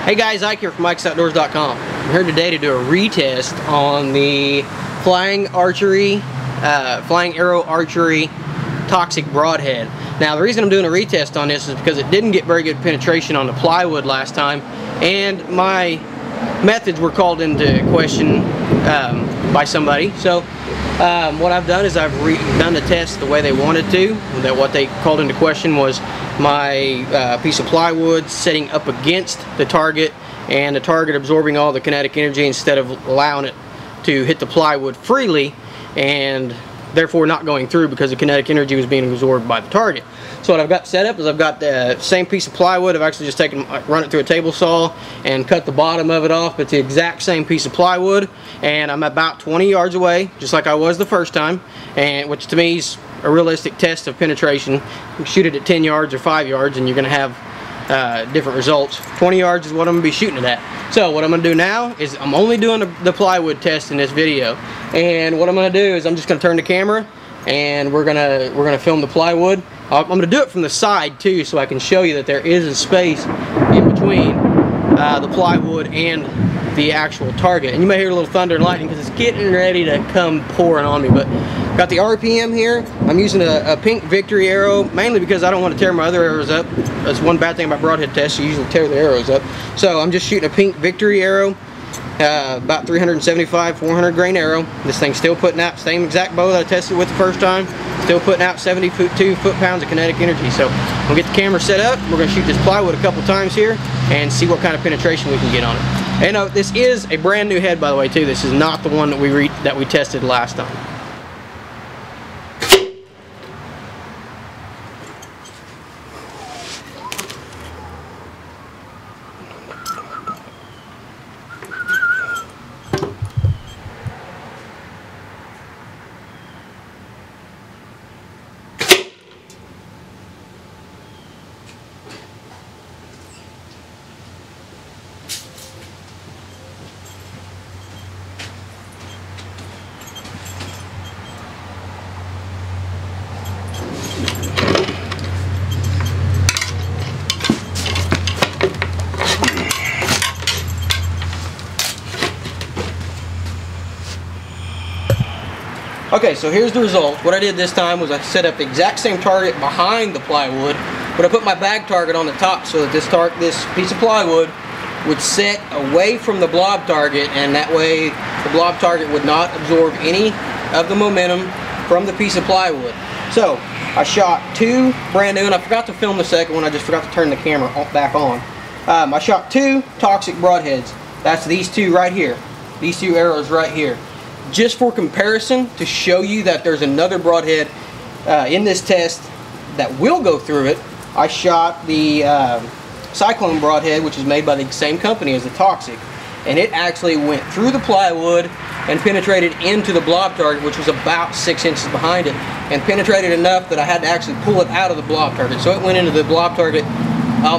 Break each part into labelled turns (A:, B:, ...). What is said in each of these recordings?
A: Hey guys, Ike here from IkesOutdoors.com. I'm here today to do a retest on the flying arrow archery toxic broadhead. Now the reason I'm doing a retest on this is because it didn't get very good penetration on the plywood last time, and my methods were called into question by somebody. So what I've done is I've done the test the way they wanted to. That what they called into question was my piece of plywood setting up against the target and the target absorbing all the kinetic energy instead of allowing it to hit the plywood freely and therefore not going through because the kinetic energy was being absorbed by the target. So what I've got set up is I've got the same piece of plywood. I've actually just run it through a table saw and cut the bottom of it off. It's the exact same piece of plywood, and I'm about 20 yards away, just like I was the first time, and which to me is a realistic test of penetration. You can shoot it at 10 yards or 5 yards and you're going to have different results. 20 yards is what I'm going to be shooting it at. So what I'm going to do now is I'm only doing the plywood test in this video, and what I'm going to do is I'm just going to turn the camera and we're gonna film the plywood. I'm going to do it from the side too, so I can show you that there is a space in between the plywood and the actual target. And you may hear a little thunder and lightning because it's getting ready to come pouring on me. But got the RPM here. I'm using a pink Victory arrow, mainly because I don't want to tear my other arrows up. That's one bad thing about broadhead tests, you usually tear the arrows up. So I'm just shooting a pink Victory arrow, about 375, 400 grain arrow. This thing's still putting out, same exact bow that I tested with the first time, still putting out 72 foot-pounds of kinetic energy. So we'll get the camera set up. We're going to shoot this plywood a couple times here and see what kind of penetration we can get on it. And this is a brand new head, by the way, too. This is not the one that we tested last time. Okay, so here's the result. What I did this time was I set up the exact same target behind the plywood, but I put my bag target on the top so that this piece of plywood would set away from the blob target, and that way the blob target would not absorb any of the momentum from the piece of plywood. So I shot two brand new, and I forgot to film the second one, I just forgot to turn the camera back on. I shot two toxic broadheads. That's these two right here, these two arrows right here. Just for comparison, to show you that there's another broadhead in this test that will go through it, I shot the Cyclone broadhead, which is made by the same company as the toxic, and it actually went through the plywood and penetrated into the blob target, which was about 6 inches behind it, and penetrated enough that I had to actually pull it out of the blob target. So it went into the blob target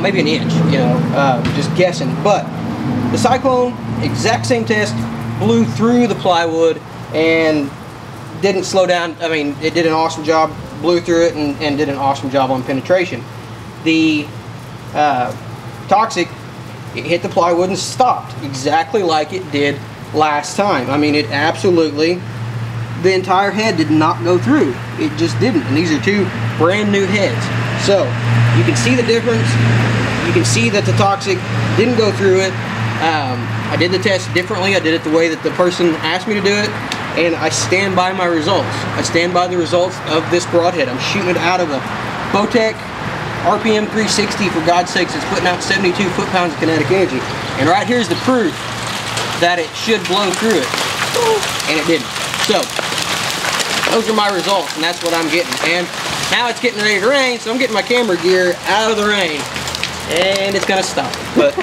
A: maybe an inch, you know, just guessing. But the Cyclone, exact same test, blew through the plywood and didn't slow down. I mean, it did an awesome job, blew through it and did an awesome job on penetration. The toxic, it hit the plywood and stopped exactly like it did last time. I mean, it absolutely, the entire head did not go through. It just didn't. And these are two brand new heads. So you can see the difference. You can see that the toxic didn't go through it. I did the test differently. I did it the way that the person asked me to do it, and I stand by my results. I stand by the results of this broadhead. I'm shooting it out of a Bowtech RPM 360. For God's sakes, it's putting out 72 foot-pounds of kinetic energy. And right here's the proof that it should blow through it, and it didn't. So those are my results, and that's what I'm getting. And now it's getting ready to rain, so I'm getting my camera gear out of the rain, and it's gonna stop. But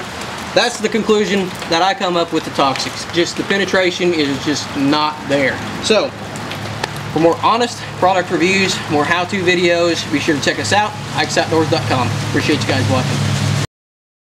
A: that's the conclusion that I come up with the toxics. Just the penetration is just not there. So for more honest product reviews, more how-to videos, be sure to check us out, IkesOutdoors.com. Appreciate you guys watching.